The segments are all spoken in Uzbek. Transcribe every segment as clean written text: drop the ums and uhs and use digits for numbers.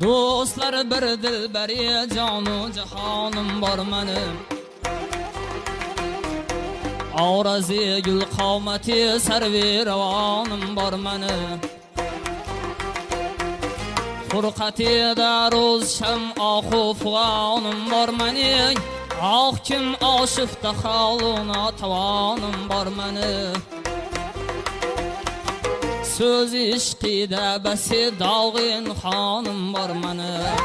Do'stlar bir dilbari jonu jahonim bor menim. Avrazi gul qomati sarvi ravonim bor menim. Furqati daruz sham oxu fuanim bor mening. Ah kim oshifta xaluna tavonim bor mening. Söz ishqida basi dog'in xonim bor mening.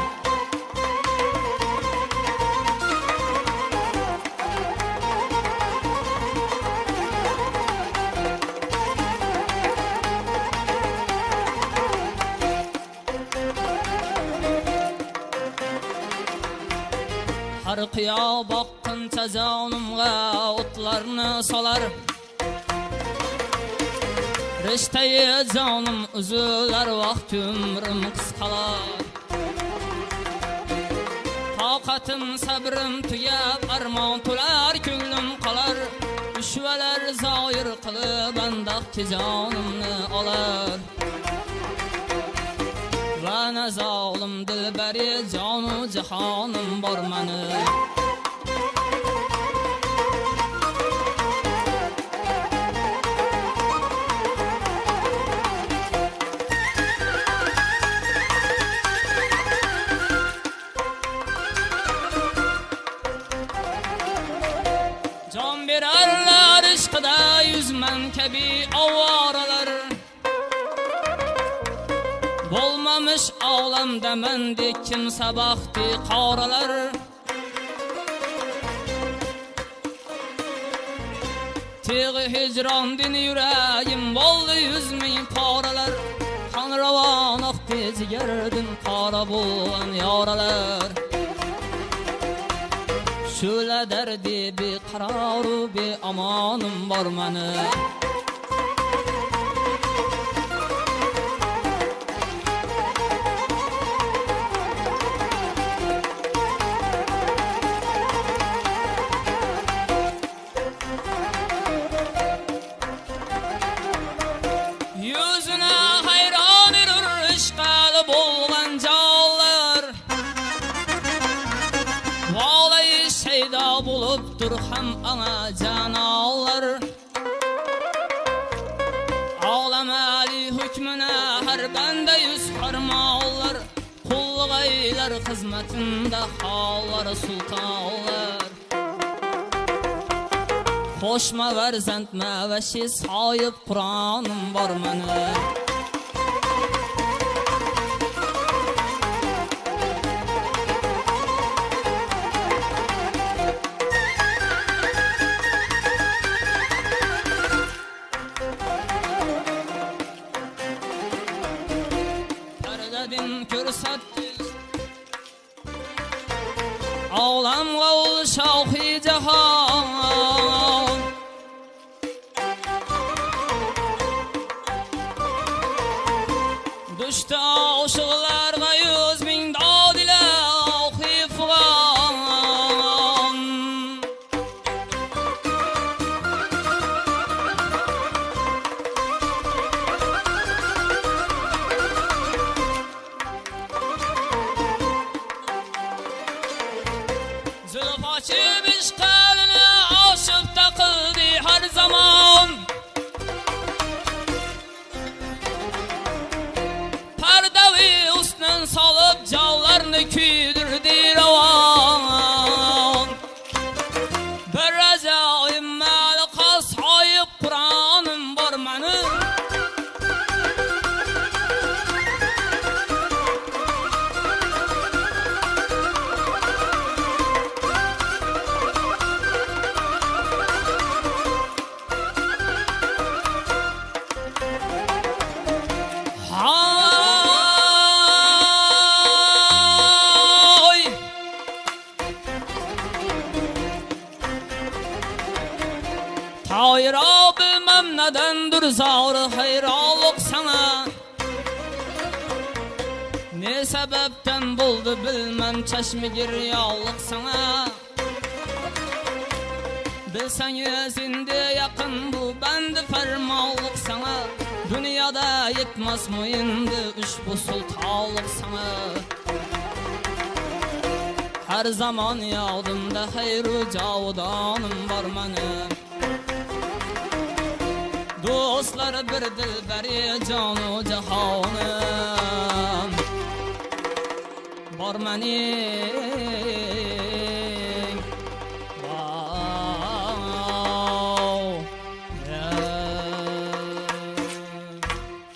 Har qiyo boqqincha jonimga o'tlarni solar. Rishtayi jonim uzular, vaqt umrim qisqalar. Toqatim sabrim tugab armon to'lar, ko'nglim qolar. Ushvalar zoir qilib andaqki jonimni olar. Va na zolim dilbari jonu jahonim bor mening. Jon berarlar ishqida yuzman kabi ovoralar. Bo'lmamış olamda mendek kimsa baxti qoralar. Tig'i hijrondin yuragim bo'ldi 100 ming qoralar. Qon ravon oqdi jigardim qora bo'lgan yoralar. Shula dardi beqaroru beamonim bor mening. Yüzüne hayran edir ishqali bo'lgan jonlar. Valay shaydo bo'libdir ham ana janolar. Olam ali hukmina har banda yuz farmonlar. Qulg'aylar xizmatında xallar sultonlar. Qo'shma farzandma va shi soyib Qur'onim bor mening. Pardadin ko'rsatdi olam g'ovul shohi jahon. Düştü aşıqlarga 100 ming dod ila xifg'on. Zulfachi ishqalini oshib taqildi har zamon. Salıp canlarını küydürdü ravan. Bir acaim malika sahip Kur'an'ım var mening. Hayra bilmem nedendir zarı hayralık sana. Ne sebepten buldu bilmem çeşmi giryallık sana. Bilsen yüzünde yakın bu bendi fermallık sana. Dünyada yetmez muyumdu ushbu sultanlık sana. Her zaman yağdımda hayru cavdanım var benim. Dostlar bir dilberi canu cihanım var benim.